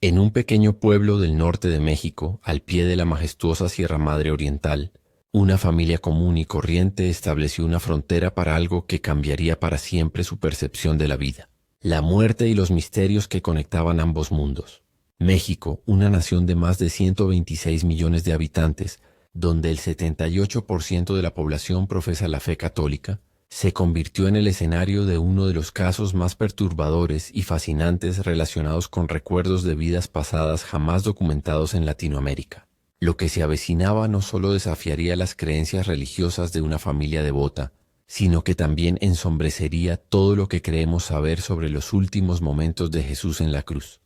En un pequeño pueblo del norte de México, al pie de la majestuosa Sierra Madre Oriental, una familia común y corriente estableció una frontera para algo que cambiaría para siempre su percepción de la vida: la muerte y los misterios que conectaban ambos mundos. México, una nación de más de 126 millones de habitantes, donde el 78% de la población profesa la fe católica, se convirtió en el escenario de uno de los casos más perturbadores y fascinantes relacionados con recuerdos de vidas pasadas jamás documentados en Latinoamérica. Lo que se avecinaba no solo desafiaría las creencias religiosas de una familia devota, sino que también ensombrecería todo lo que creemos saber sobre los últimos momentos de Jesús en la cruz.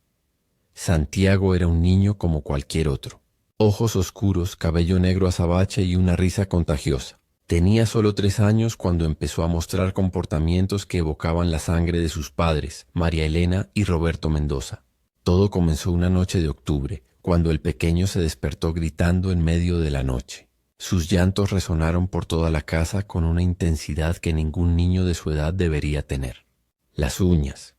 Santiago era un niño como cualquier otro. Ojos oscuros, cabello negro azabache y una risa contagiosa. Tenía solo 3 años cuando empezó a mostrar comportamientos que evocaban la sangre de sus padres, María Elena y Roberto Mendoza. Todo comenzó una noche de octubre, cuando el pequeño se despertó gritando en medio de la noche. Sus llantos resonaron por toda la casa con una intensidad que ningún niño de su edad debería tener. Las uñas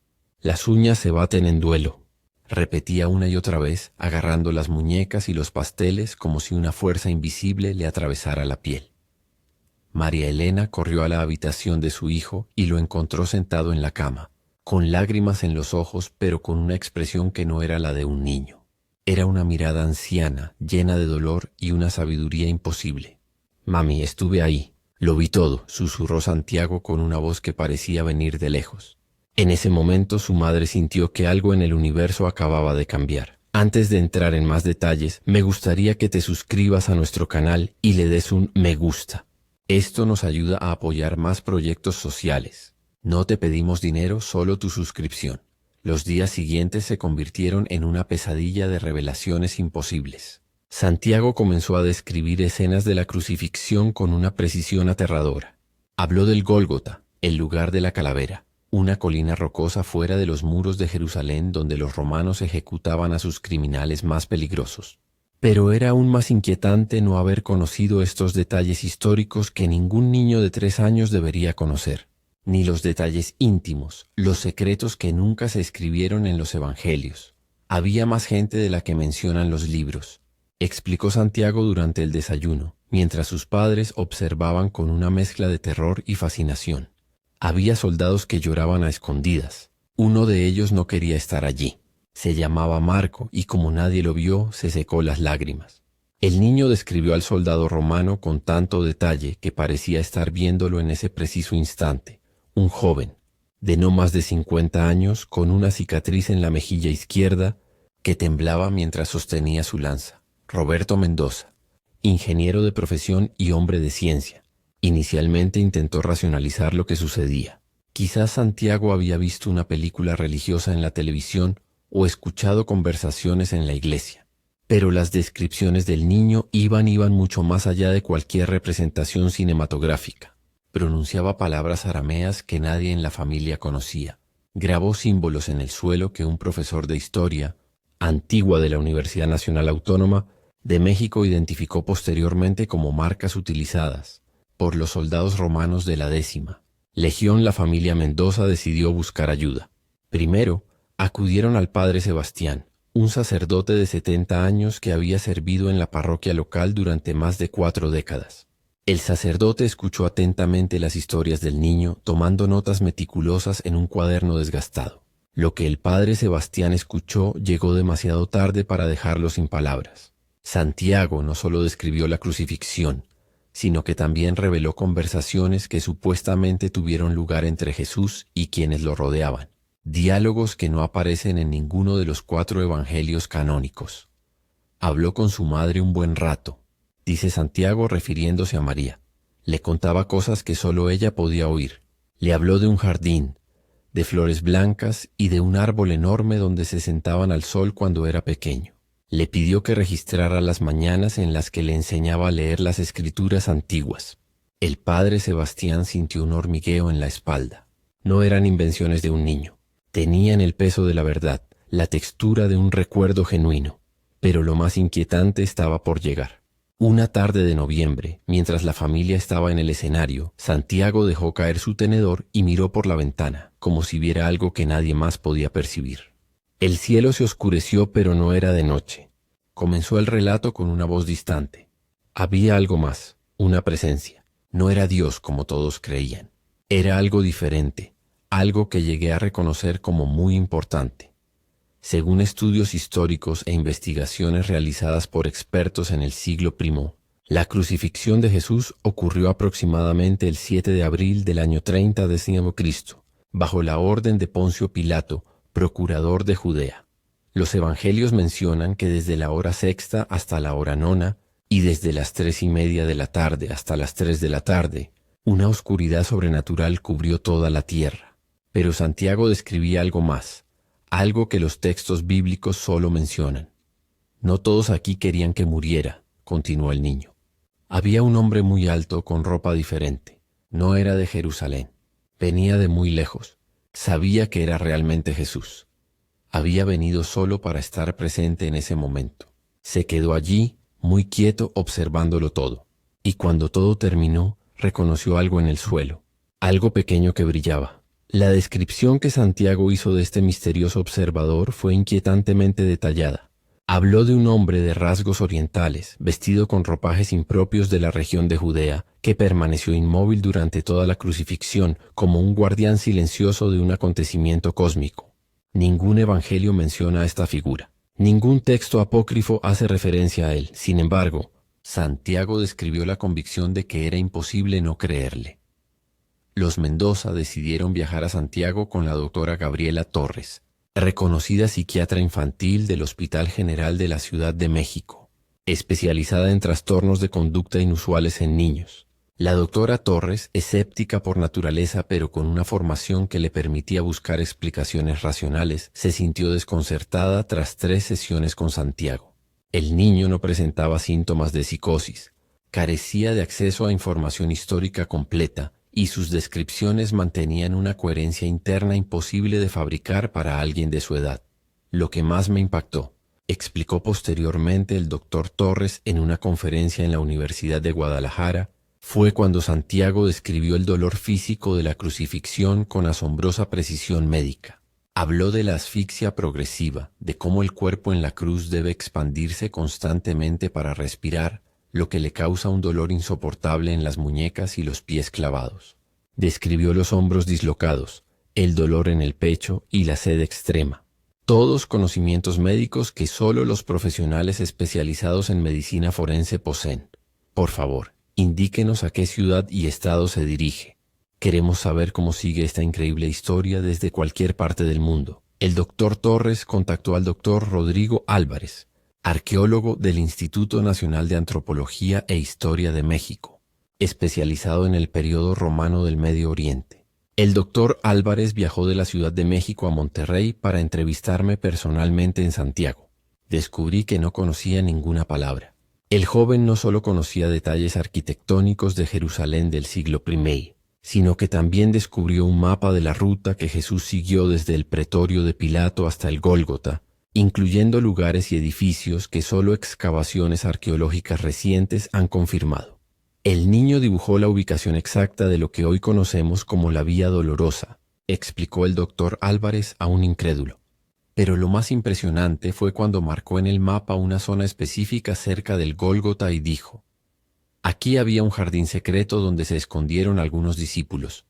se baten en duelo, repetía una y otra vez, agarrando las muñecas y los pasteles como si una fuerza invisible le atravesara la piel. María Elena corrió a la habitación de su hijo y lo encontró sentado en la cama, con lágrimas en los ojos, pero con una expresión que no era la de un niño. Era una mirada anciana, llena de dolor y una sabiduría imposible. «Mami, estuve ahí, lo vi todo», susurró Santiago con una voz que parecía venir de lejos. En ese momento su madre sintió que algo en el universo acababa de cambiar. «Antes de entrar en más detalles, me gustaría que te suscribas a nuestro canal y le des un me gusta. Esto nos ayuda a apoyar más proyectos sociales. No te pedimos dinero, solo tu suscripción». Los días siguientes se convirtieron en una pesadilla de revelaciones imposibles. Santiago comenzó a describir escenas de la crucifixión con una precisión aterradora. Habló del Gólgota, el lugar de la calavera, una colina rocosa fuera de los muros de Jerusalén donde los romanos ejecutaban a sus criminales más peligrosos. Pero era aún más inquietante no haber conocido estos detalles históricos que ningún niño de 3 años debería conocer, ni los detalles íntimos, los secretos que nunca se escribieron en los evangelios. Había más gente de la que mencionan los libros, explicó Santiago durante el desayuno, mientras sus padres observaban con una mezcla de terror y fascinación. Había soldados que lloraban a escondidas. Uno de ellos no quería estar allí. Se llamaba Marco y como nadie lo vio, se secó las lágrimas. El niño describió al soldado romano con tanto detalle que parecía estar viéndolo en ese preciso instante. Un joven, de no más de 50 años, con una cicatriz en la mejilla izquierda, que temblaba mientras sostenía su lanza. Roberto Mendoza, ingeniero de profesión y hombre de ciencia. Inicialmente intentó racionalizar lo que sucedía. Quizás Santiago había visto una película religiosa en la televisión o escuchado conversaciones en la iglesia. Pero las descripciones del niño iban mucho más allá de cualquier representación cinematográfica. Pronunciaba palabras arameas que nadie en la familia conocía. Grabó símbolos en el suelo que un profesor de historia, antigua de la Universidad Nacional Autónoma de México, identificó posteriormente como marcas utilizadas por los soldados romanos de la 10ª Legión. La familia Mendoza decidió buscar ayuda. Primero, acudieron al padre Sebastián, un sacerdote de 70 años que había servido en la parroquia local durante más de 4 décadas. El sacerdote escuchó atentamente las historias del niño, tomando notas meticulosas en un cuaderno desgastado. Lo que el padre Sebastián escuchó llegó demasiado tarde para dejarlo sin palabras. Santiago no solo describió la crucifixión, sino que también reveló conversaciones que supuestamente tuvieron lugar entre Jesús y quienes lo rodeaban. Diálogos que no aparecen en ninguno de los 4 evangelios canónicos. Habló con su madre un buen rato, dice Santiago refiriéndose a María. Le contaba cosas que solo ella podía oír. Le habló de un jardín, de flores blancas y de un árbol enorme donde se sentaban al sol cuando era pequeño. Le pidió que registrara las mañanas en las que le enseñaba a leer las escrituras antiguas. El padre Sebastián sintió un hormigueo en la espalda. No eran invenciones de un niño. Tenían el peso de la verdad, la textura de un recuerdo genuino. Pero lo más inquietante estaba por llegar. Una tarde de noviembre, mientras la familia estaba en el escenario, Santiago dejó caer su tenedor y miró por la ventana, como si viera algo que nadie más podía percibir. El cielo se oscureció, pero no era de noche. Comenzó el relato con una voz distante. Había algo más, una presencia. No era Dios como todos creían. Era algo diferente, algo que llegué a reconocer como muy importante. Según estudios históricos e investigaciones realizadas por expertos en el siglo I, la crucifixión de Jesús ocurrió aproximadamente el 7 de abril del año 30 d.C., bajo la orden de Poncio Pilato, procurador de Judea. Los evangelios mencionan que desde la hora sexta hasta la hora nona, y desde las 3:30 de la tarde hasta las 3 de la tarde, una oscuridad sobrenatural cubrió toda la tierra. Pero Santiago describía algo más, algo que los textos bíblicos solo mencionan. No todos aquí querían que muriera, continuó el niño. Había un hombre muy alto con ropa diferente. No era de Jerusalén. Venía de muy lejos. Sabía que era realmente Jesús. Había venido solo para estar presente en ese momento. Se quedó allí, muy quieto, observándolo todo. Y cuando todo terminó, reconoció algo en el suelo, algo pequeño que brillaba. La descripción que Santiago hizo de este misterioso observador fue inquietantemente detallada. Habló de un hombre de rasgos orientales, vestido con ropajes impropios de la región de Judea, que permaneció inmóvil durante toda la crucifixión, como un guardián silencioso de un acontecimiento cósmico. Ningún evangelio menciona a esta figura. Ningún texto apócrifo hace referencia a él. Sin embargo, Santiago describió la convicción de que era imposible no creerle. Los Mendoza decidieron viajar a Santiago con la doctora Gabriela Torres, reconocida psiquiatra infantil del Hospital General de la Ciudad de México, especializada en trastornos de conducta inusuales en niños. La doctora Torres, escéptica por naturaleza pero con una formación que le permitía buscar explicaciones racionales, se sintió desconcertada tras 3 sesiones con Santiago. El niño no presentaba síntomas de psicosis, carecía de acceso a información histórica completa y sus descripciones mantenían una coherencia interna imposible de fabricar para alguien de su edad. Lo que más me impactó, explicó posteriormente el doctor Torres en una conferencia en la Universidad de Guadalajara, fue cuando Santiago describió el dolor físico de la crucifixión con asombrosa precisión médica. Habló de la asfixia progresiva, de cómo el cuerpo en la cruz debe expandirse constantemente para respirar, lo que le causa un dolor insoportable en las muñecas y los pies clavados. Describió los hombros dislocados, el dolor en el pecho y la sed extrema. Todos conocimientos médicos que solo los profesionales especializados en medicina forense poseen. Por favor, indíquenos a qué ciudad y estado se dirige. Queremos saber cómo sigue esta increíble historia desde cualquier parte del mundo. El doctor Torres contactó al doctor Rodrigo Álvarez, arqueólogo del Instituto Nacional de Antropología e Historia de México, especializado en el período romano del Medio Oriente. El doctor Álvarez viajó de la Ciudad de México a Monterrey para entrevistarme personalmente en Santiago. Descubrí que no conocía ninguna palabra. El joven no solo conocía detalles arquitectónicos de Jerusalén del siglo I, sino que también descubrió un mapa de la ruta que Jesús siguió desde el pretorio de Pilato hasta el Gólgota, incluyendo lugares y edificios que solo excavaciones arqueológicas recientes han confirmado. El niño dibujó la ubicación exacta de lo que hoy conocemos como la Vía Dolorosa, explicó el doctor Álvarez a un incrédulo. Pero lo más impresionante fue cuando marcó en el mapa una zona específica cerca del Gólgota y dijo: aquí había un jardín secreto donde se escondieron algunos discípulos.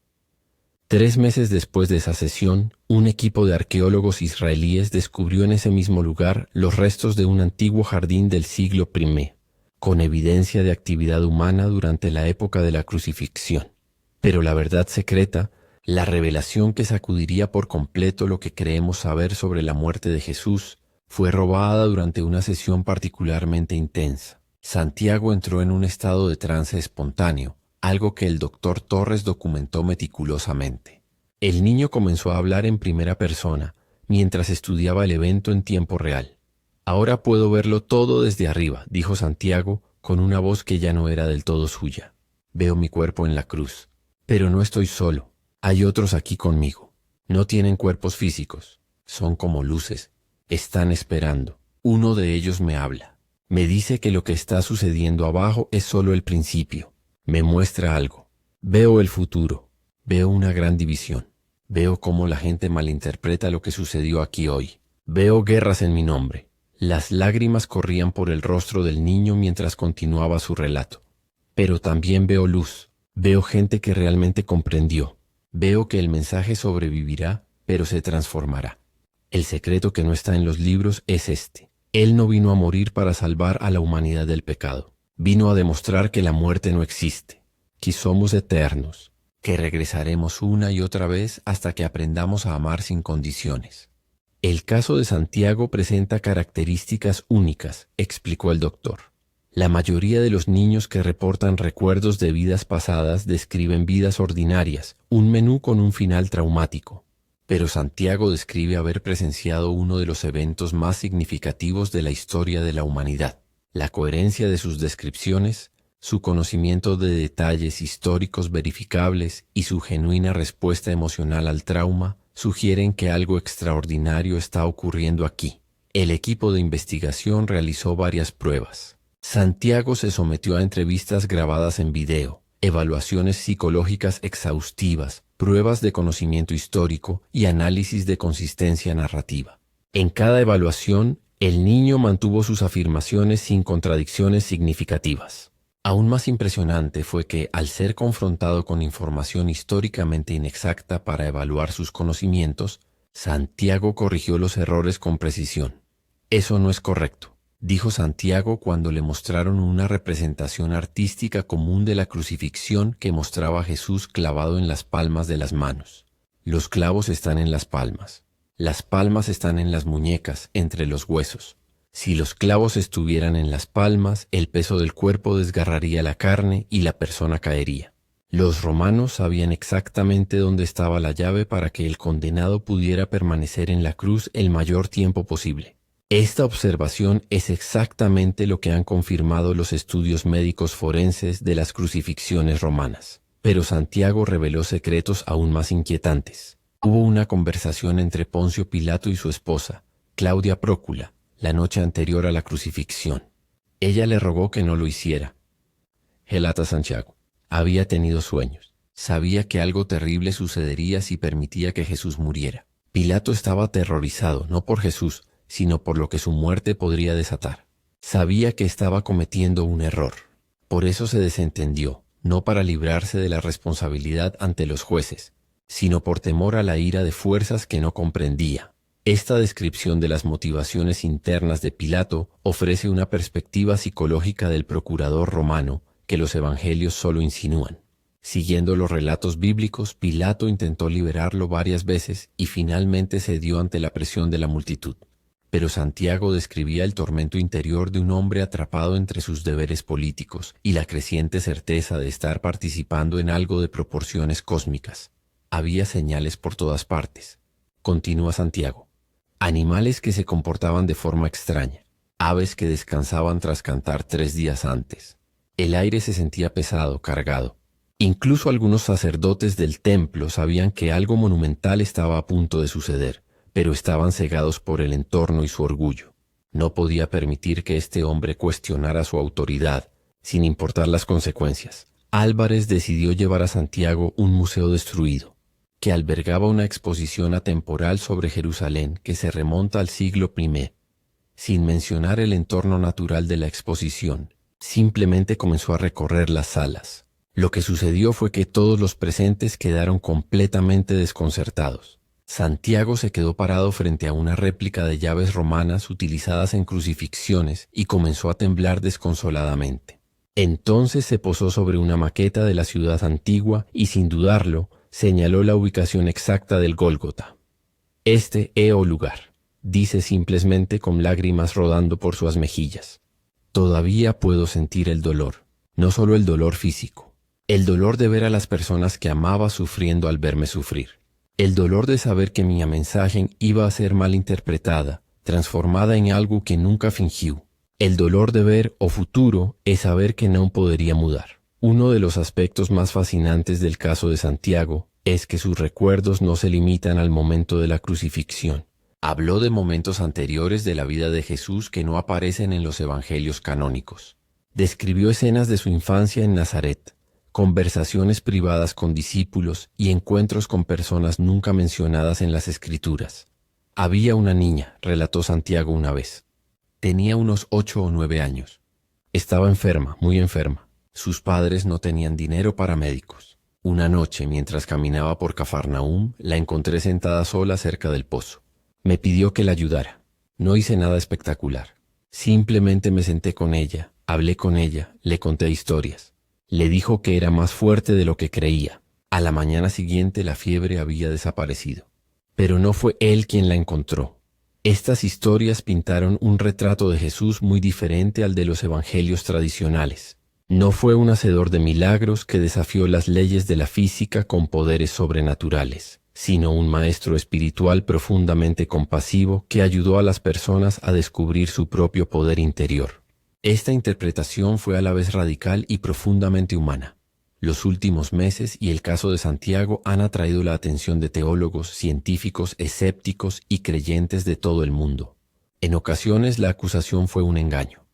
3 meses después de esa sesión, un equipo de arqueólogos israelíes descubrió en ese mismo lugar los restos de un antiguo jardín del siglo I, con evidencia de actividad humana durante la época de la crucifixión. Pero la verdad secreta, la revelación que sacudiría por completo lo que creemos saber sobre la muerte de Jesús, fue robada durante una sesión particularmente intensa. Santiago entró en un estado de trance espontáneo, algo que el doctor Torres documentó meticulosamente. El niño comenzó a hablar en primera persona, mientras estudiaba el evento en tiempo real. Ahora puedo verlo todo desde arriba, dijo Santiago, con una voz que ya no era del todo suya. Veo mi cuerpo en la cruz. Pero no estoy solo. Hay otros aquí conmigo. No tienen cuerpos físicos. Son como luces. Están esperando. Uno de ellos me habla. Me dice que lo que está sucediendo abajo es solo el principio. Me muestra algo. Veo el futuro. Veo una gran división. Veo cómo la gente malinterpreta lo que sucedió aquí hoy. Veo guerras en mi nombre. Las lágrimas corrían por el rostro del niño mientras continuaba su relato. Pero también veo luz. Veo gente que realmente comprendió. Veo que el mensaje sobrevivirá, pero se transformará. El secreto que no está en los libros es este. Él no vino a morir para salvar a la humanidad del pecado. Vino a demostrar que la muerte no existe, que somos eternos, que regresaremos una y otra vez hasta que aprendamos a amar sin condiciones. El caso de Santiago presenta características únicas, explicó el doctor. La mayoría de los niños que reportan recuerdos de vidas pasadas describen vidas ordinarias, un menú con un final traumático. Pero Santiago describe haber presenciado uno de los eventos más significativos de la historia de la humanidad. La coherencia de sus descripciones, su conocimiento de detalles históricos verificables y su genuina respuesta emocional al trauma sugieren que algo extraordinario está ocurriendo aquí. El equipo de investigación realizó varias pruebas. Santiago se sometió a entrevistas grabadas en video, evaluaciones psicológicas exhaustivas, pruebas de conocimiento histórico y análisis de consistencia narrativa. En cada evaluación, el niño mantuvo sus afirmaciones sin contradicciones significativas. Aún más impresionante fue que, al ser confrontado con información históricamente inexacta para evaluar sus conocimientos, Santiago corrigió los errores con precisión. «Eso no es correcto», dijo Santiago cuando le mostraron una representación artística común de la crucifixión que mostraba a Jesús clavado en las palmas de las manos. «Los clavos están en las palmas. Las palmas están en las muñecas, entre los huesos. Si los clavos estuvieran en las palmas, el peso del cuerpo desgarraría la carne y la persona caería. Los romanos sabían exactamente dónde estaba la llave para que el condenado pudiera permanecer en la cruz el mayor tiempo posible. Esta observación es exactamente lo que han confirmado los estudios médicos forenses de las crucifixiones romanas. Pero Santiago reveló secretos aún más inquietantes. Hubo una conversación entre Poncio Pilato y su esposa, Claudia Prócula, la noche anterior a la crucifixión. Ella le rogó que no lo hiciera. Relata Santiago. Había tenido sueños. Sabía que algo terrible sucedería si permitía que Jesús muriera. Pilato estaba aterrorizado, no por Jesús, sino por lo que su muerte podría desatar. Sabía que estaba cometiendo un error. Por eso se desentendió, no para librarse de la responsabilidad ante los jueces, sino por temor a la ira de fuerzas que no comprendía. Esta descripción de las motivaciones internas de Pilato ofrece una perspectiva psicológica del procurador romano que los evangelios solo insinúan. Siguiendo los relatos bíblicos, Pilato intentó liberarlo varias veces y finalmente cedió ante la presión de la multitud. Pero Santiago describía el tormento interior de un hombre atrapado entre sus deberes políticos y la creciente certeza de estar participando en algo de proporciones cósmicas. Había señales por todas partes. Continúa Santiago. Animales que se comportaban de forma extraña, aves que descansaban tras cantar 3 días antes. El aire se sentía pesado, cargado. Incluso algunos sacerdotes del templo sabían que algo monumental estaba a punto de suceder, pero estaban cegados por el entorno y su orgullo. No podía permitir que este hombre cuestionara su autoridad, sin importar las consecuencias. Álvarez decidió llevar a Santiago un museo destruido, que albergaba una exposición atemporal sobre Jerusalén que se remonta al siglo I. Sin mencionar el entorno natural de la exposición, simplemente comenzó a recorrer las salas. Lo que sucedió fue que todos los presentes quedaron completamente desconcertados. Santiago se quedó parado frente a una réplica de llaves romanas utilizadas en crucifixiones y comenzó a temblar desconsoladamente. Entonces se posó sobre una maqueta de la ciudad antigua y, sin dudarlo, señaló la ubicación exacta del Gólgota. «Este lugar», dice simplemente con lágrimas rodando por sus mejillas. «Todavía puedo sentir el dolor, no solo el dolor físico, el dolor de ver a las personas que amaba sufriendo al verme sufrir, el dolor de saber que mi mensaje iba a ser mal interpretada, transformada en algo que nunca fingió, el dolor de ver o futuro es saber que no podría mudar». Uno de los aspectos más fascinantes del caso de Santiago es que sus recuerdos no se limitan al momento de la crucifixión. Habló de momentos anteriores de la vida de Jesús que no aparecen en los evangelios canónicos. Describió escenas de su infancia en Nazaret, conversaciones privadas con discípulos y encuentros con personas nunca mencionadas en las Escrituras. Había una niña, relató Santiago una vez. Tenía unos 8 o 9 años. Estaba enferma, muy enferma. Sus padres no tenían dinero para médicos. Una noche, mientras caminaba por Cafarnaúm, la encontré sentada sola cerca del pozo. Me pidió que la ayudara. No hice nada espectacular. Simplemente me senté con ella, hablé con ella, le conté historias. Le dijo que era más fuerte de lo que creía. A la mañana siguiente la fiebre había desaparecido. Pero no fue él quien la encontró. Estas historias pintaron un retrato de Jesús muy diferente al de los evangelios tradicionales. No fue un hacedor de milagros que desafió las leyes de la física con poderes sobrenaturales, sino un maestro espiritual profundamente compasivo que ayudó a las personas a descubrir su propio poder interior. Esta interpretación fue a la vez radical y profundamente humana. Los últimos meses y el caso de Santiago han atraído la atención de teólogos, científicos, escépticos y creyentes de todo el mundo. En ocasiones la acusación fue un engaño.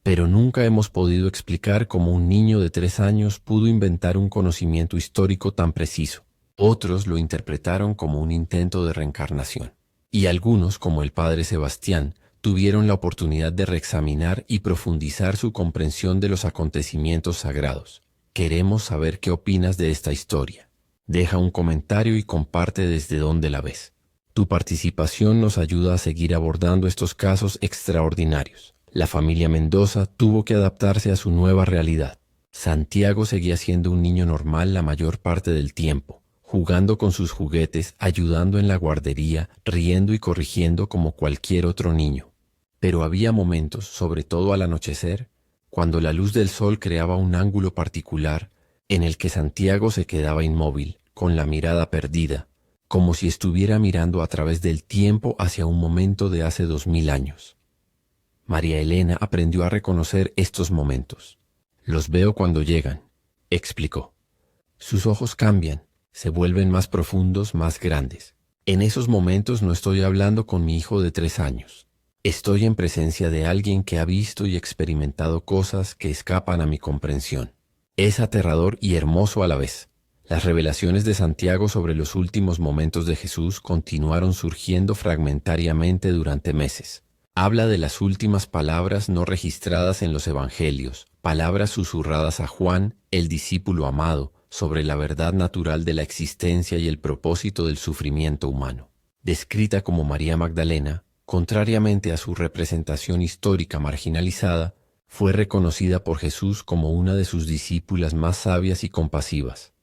Pero nunca hemos podido explicar cómo un niño de 3 años pudo inventar un conocimiento histórico tan preciso. Otros lo interpretaron como un intento de reencarnación. Y algunos, como el padre Sebastián, tuvieron la oportunidad de reexaminar y profundizar su comprensión de los acontecimientos sagrados. Queremos saber qué opinas de esta historia. Deja un comentario y comparte desde dónde la ves. Tu participación nos ayuda a seguir abordando estos casos extraordinarios. La familia Mendoza tuvo que adaptarse a su nueva realidad. Santiago seguía siendo un niño normal la mayor parte del tiempo, jugando con sus juguetes, ayudando en la guardería, riendo y corrigiendo como cualquier otro niño. Pero había momentos, sobre todo al anochecer, cuando la luz del sol creaba un ángulo particular en el que Santiago se quedaba inmóvil, con la mirada perdida, como si estuviera mirando a través del tiempo hacia un momento de hace 2000 años. María Elena aprendió a reconocer estos momentos. Los veo cuando llegan, explicó. Sus ojos cambian, se vuelven más profundos, más grandes. En esos momentos no estoy hablando con mi hijo de 3 años. Estoy en presencia de alguien que ha visto y experimentado cosas que escapan a mi comprensión. Es aterrador y hermoso a la vez. Las revelaciones de Santiago sobre los últimos momentos de Jesús continuaron surgiendo fragmentariamente durante meses. Habla de las últimas palabras no registradas en los evangelios, palabras susurradas a Juan, el discípulo amado, sobre la verdad natural de la existencia y el propósito del sufrimiento humano. Descrita como María Magdalena, contrariamente a su representación histórica marginalizada, fue reconocida por Jesús como una de sus discípulas más sabias y compasivas.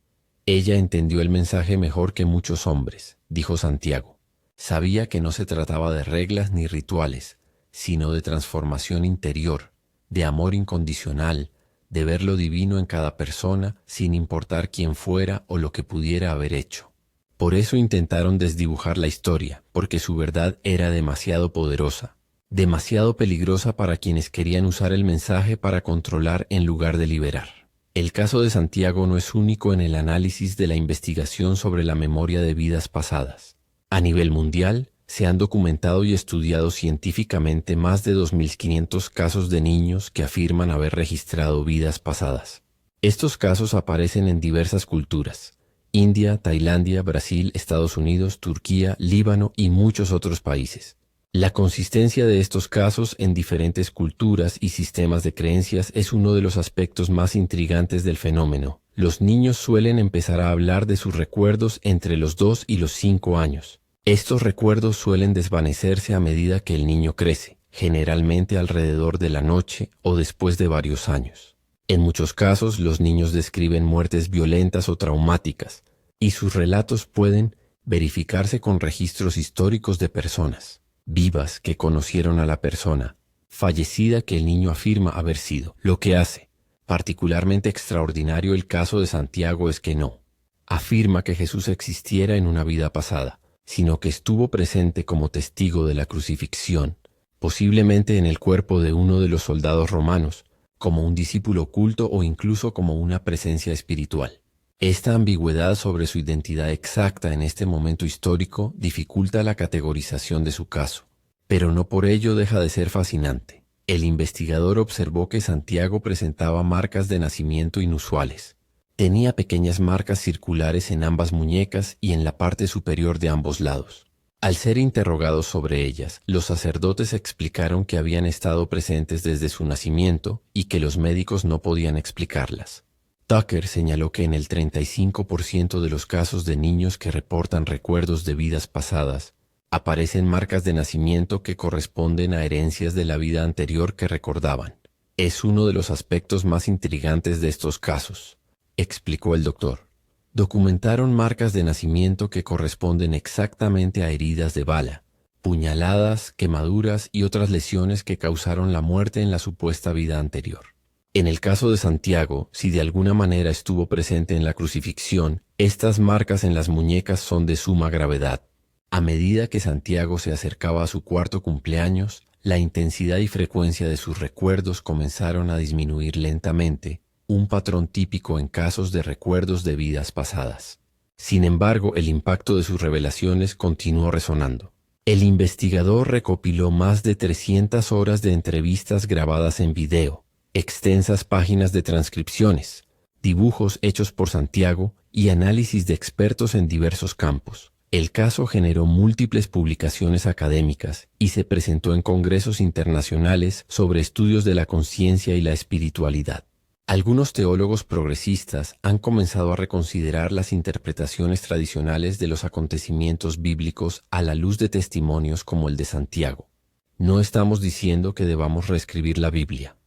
Ella entendió el mensaje mejor que muchos hombres, dijo Santiago. Sabía que no se trataba de reglas ni rituales, sino de transformación interior, de amor incondicional, de ver lo divino en cada persona sin importar quién fuera o lo que pudiera haber hecho. Por eso intentaron desdibujar la historia, porque su verdad era demasiado poderosa, demasiado peligrosa para quienes querían usar el mensaje para controlar en lugar de liberar. El caso de Santiago no es único en el análisis de la investigación sobre la memoria de vidas pasadas. A nivel mundial, se han documentado y estudiado científicamente más de 2.500 casos de niños que afirman haber registrado vidas pasadas. Estos casos aparecen en diversas culturas: India, Tailandia, Brasil, Estados Unidos, Turquía, Líbano y muchos otros países. La consistencia de estos casos en diferentes culturas y sistemas de creencias es uno de los aspectos más intrigantes del fenómeno. Los niños suelen empezar a hablar de sus recuerdos entre los 2 y los 5 años. Estos recuerdos suelen desvanecerse a medida que el niño crece, generalmente alrededor de la noche o después de varios años. En muchos casos, los niños describen muertes violentas o traumáticas, y sus relatos pueden verificarse con registros históricos de personas vivas que conocieron a la persona fallecida que el niño afirma haber sido. Lo que hace particularmente extraordinario el caso de Santiago es que no afirma que Jesús existiera en una vida pasada, sino que estuvo presente como testigo de la crucifixión, posiblemente en el cuerpo de uno de los soldados romanos, como un discípulo oculto o incluso como una presencia espiritual. Esta ambigüedad sobre su identidad exacta en este momento histórico dificulta la categorización de su caso, pero no por ello deja de ser fascinante. El investigador observó que Santiago presentaba marcas de nacimiento inusuales. Tenía pequeñas marcas circulares en ambas muñecas y en la parte superior de ambos lados. Al ser interrogados sobre ellas, los sacerdotes explicaron que habían estado presentes desde su nacimiento y que los médicos no podían explicarlas. Tucker señaló que en el 35% de los casos de niños que reportan recuerdos de vidas pasadas, aparecen marcas de nacimiento que corresponden a herencias de la vida anterior que recordaban. Es uno de los aspectos más intrigantes de estos casos, explicó el doctor. Documentaron marcas de nacimiento que corresponden exactamente a heridas de bala, puñaladas, quemaduras y otras lesiones que causaron la muerte en la supuesta vida anterior. En el caso de Santiago, si de alguna manera estuvo presente en la crucifixión, estas marcas en las muñecas son de suma gravedad. A medida que Santiago se acercaba a su cuarto cumpleaños, la intensidad y frecuencia de sus recuerdos comenzaron a disminuir lentamente, un patrón típico en casos de recuerdos de vidas pasadas. Sin embargo, el impacto de sus revelaciones continuó resonando. El investigador recopiló más de 300 horas de entrevistas grabadas en video, extensas páginas de transcripciones, dibujos hechos por Santiago y análisis de expertos en diversos campos. El caso generó múltiples publicaciones académicas y se presentó en congresos internacionales sobre estudios de la conciencia y la espiritualidad. Algunos teólogos progresistas han comenzado a reconsiderar las interpretaciones tradicionales de los acontecimientos bíblicos a la luz de testimonios como el de Santiago. No estamos diciendo que debamos reescribir la Biblia,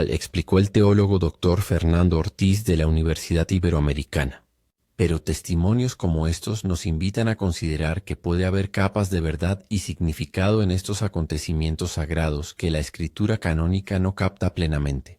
explicó el teólogo Dr. Fernando Ortiz de la Universidad Iberoamericana. Pero testimonios como estos nos invitan a considerar que puede haber capas de verdad y significado en estos acontecimientos sagrados que la escritura canónica no capta plenamente.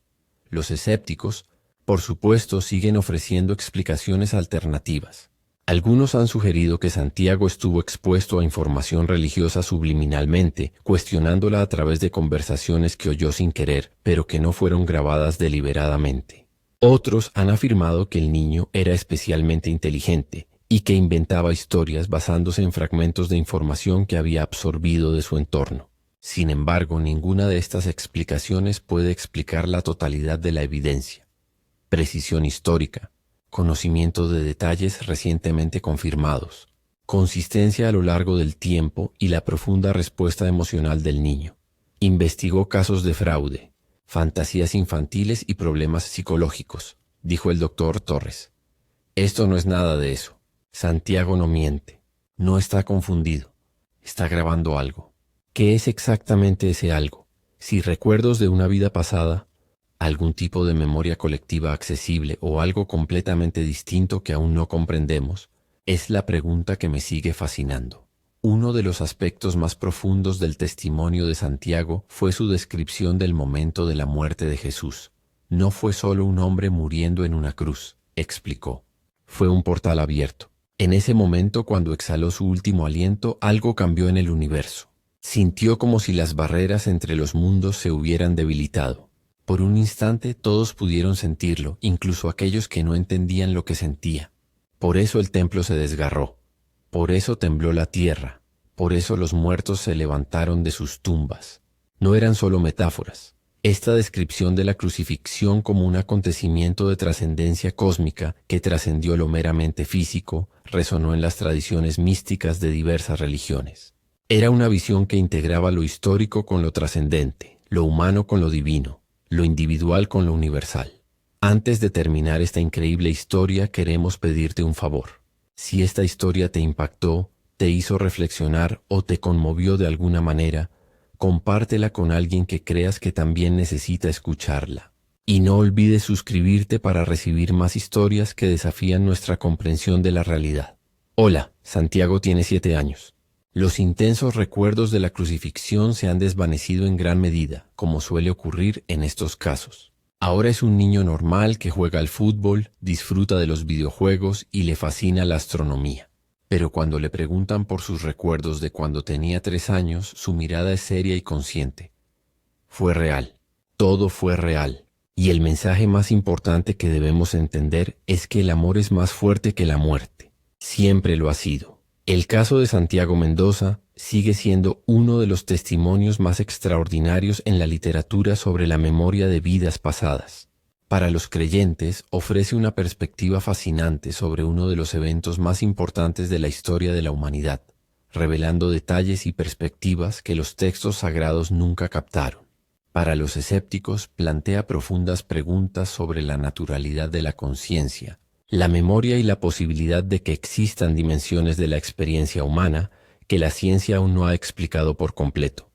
Los escépticos, por supuesto, siguen ofreciendo explicaciones alternativas. Algunos han sugerido que Santiago estuvo expuesto a información religiosa subliminalmente, cuestionándola a través de conversaciones que oyó sin querer, pero que no fueron grabadas deliberadamente. Otros han afirmado que el niño era especialmente inteligente y que inventaba historias basándose en fragmentos de información que había absorbido de su entorno. Sin embargo, ninguna de estas explicaciones puede explicar la totalidad de la evidencia. Precisión histórica, conocimiento de detalles recientemente confirmados, consistencia a lo largo del tiempo y la profunda respuesta emocional del niño. Investigó casos de fraude, fantasías infantiles y problemas psicológicos, dijo el doctor Torres. Esto no es nada de eso. Santiago no miente, no está confundido, está grabando algo. ¿Qué es exactamente ese algo? Si recuerdos de una vida pasada, algún tipo de memoria colectiva accesible o algo completamente distinto que aún no comprendemos, es la pregunta que me sigue fascinando. Uno de los aspectos más profundos del testimonio de Santiago fue su descripción del momento de la muerte de Jesús. No fue solo un hombre muriendo en una cruz, explicó. Fue un portal abierto. En ese momento, cuando exhaló su último aliento, algo cambió en el universo. Sintió como si las barreras entre los mundos se hubieran debilitado. Por un instante todos pudieron sentirlo, incluso aquellos que no entendían lo que sentía. Por eso el templo se desgarró. Por eso tembló la tierra. Por eso los muertos se levantaron de sus tumbas. No eran solo metáforas. Esta descripción de la crucifixión como un acontecimiento de trascendencia cósmica que trascendió lo meramente físico resonó en las tradiciones místicas de diversas religiones. Era una visión que integraba lo histórico con lo trascendente, lo humano con lo divino, lo individual con lo universal. Antes de terminar esta increíble historia, queremos pedirte un favor. Si esta historia te impactó, te hizo reflexionar o te conmovió de alguna manera, compártela con alguien que creas que también necesita escucharla. Y no olvides suscribirte para recibir más historias que desafían nuestra comprensión de la realidad. Hola, Santiago tiene 7 años. Los intensos recuerdos de la crucifixión se han desvanecido en gran medida, como suele ocurrir en estos casos. Ahora es un niño normal que juega al fútbol, disfruta de los videojuegos y le fascina la astronomía. Pero cuando le preguntan por sus recuerdos de cuando tenía 3 años, su mirada es seria y consciente. Fue real, todo fue real. Y el mensaje más importante que debemos entender es que el amor es más fuerte que la muerte. Siempre lo ha sido. El caso de Santiago Mendoza sigue siendo uno de los testimonios más extraordinarios en la literatura sobre la memoria de vidas pasadas. Para los creyentes, ofrece una perspectiva fascinante sobre uno de los eventos más importantes de la historia de la humanidad. revelando detalles y perspectivas que los textos sagrados nunca captaron. Para los escépticos, plantea profundas preguntas sobre la naturalidad de la conciencia, la memoria y la posibilidad de que existan dimensiones de la experiencia humana que la ciencia aún no ha explicado por completo.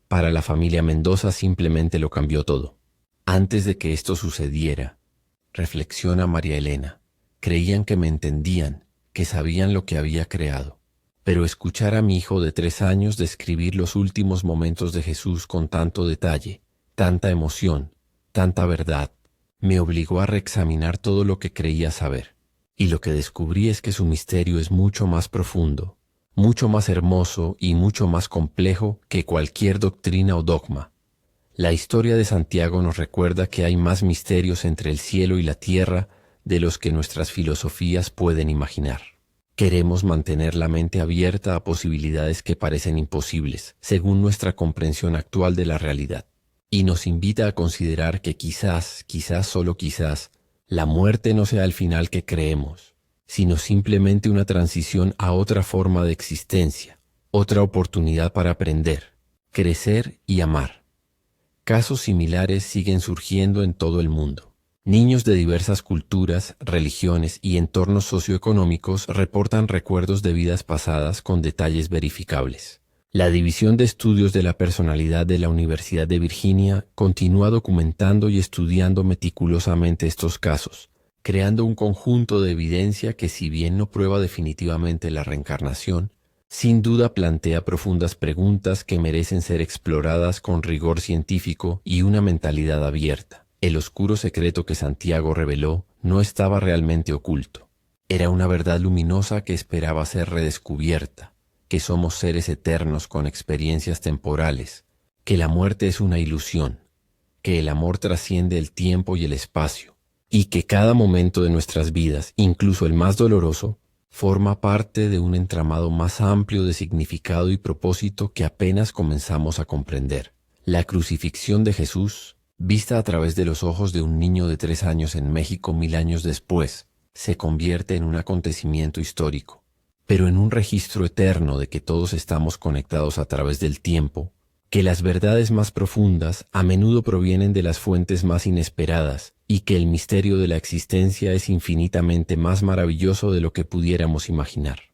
Para la familia Mendoza simplemente lo cambió todo. Antes de que esto sucediera, reflexiona María Elena, creían que me entendían, que sabían lo que había creado. Pero escuchar a mi hijo de 3 años describir los últimos momentos de Jesús con tanto detalle, tanta emoción, tanta verdad, me obligó a reexaminar todo lo que creía saber. Y lo que descubrí es que su misterio es mucho más profundo, mucho más hermoso y mucho más complejo que cualquier doctrina o dogma. La historia de Santiago nos recuerda que hay más misterios entre el cielo y la tierra de los que nuestras filosofías pueden imaginar. Queremos mantener la mente abierta a posibilidades que parecen imposibles, según nuestra comprensión actual de la realidad. Y nos invita a considerar que quizás, solo quizás, la muerte no sea el final que creemos, sino simplemente una transición a otra forma de existencia, otra oportunidad para aprender, crecer y amar. Casos similares siguen surgiendo en todo el mundo. Niños de diversas culturas, religiones y entornos socioeconómicos reportan recuerdos de vidas pasadas con detalles verificables. La División de Estudios de la Personalidad de la Universidad de Virginia continúa documentando y estudiando meticulosamente estos casos, creando un conjunto de evidencia que, si bien no prueba definitivamente la reencarnación, sin duda plantea profundas preguntas que merecen ser exploradas con rigor científico y una mentalidad abierta. El oscuro secreto que Santiago reveló no estaba realmente oculto. Era una verdad luminosa que esperaba ser redescubierta, que somos seres eternos con experiencias temporales, que la muerte es una ilusión, que el amor trasciende el tiempo y el espacio, y que cada momento de nuestras vidas, incluso el más doloroso, forma parte de un entramado más amplio de significado y propósito que apenas comenzamos a comprender. La crucifixión de Jesús, vista a través de los ojos de un niño de 3 años en México 1000 años después, se convierte en un acontecimiento histórico, pero en un registro eterno de que todos estamos conectados a través del tiempo, que las verdades más profundas a menudo provienen de las fuentes más inesperadas y que el misterio de la existencia es infinitamente más maravilloso de lo que pudiéramos imaginar.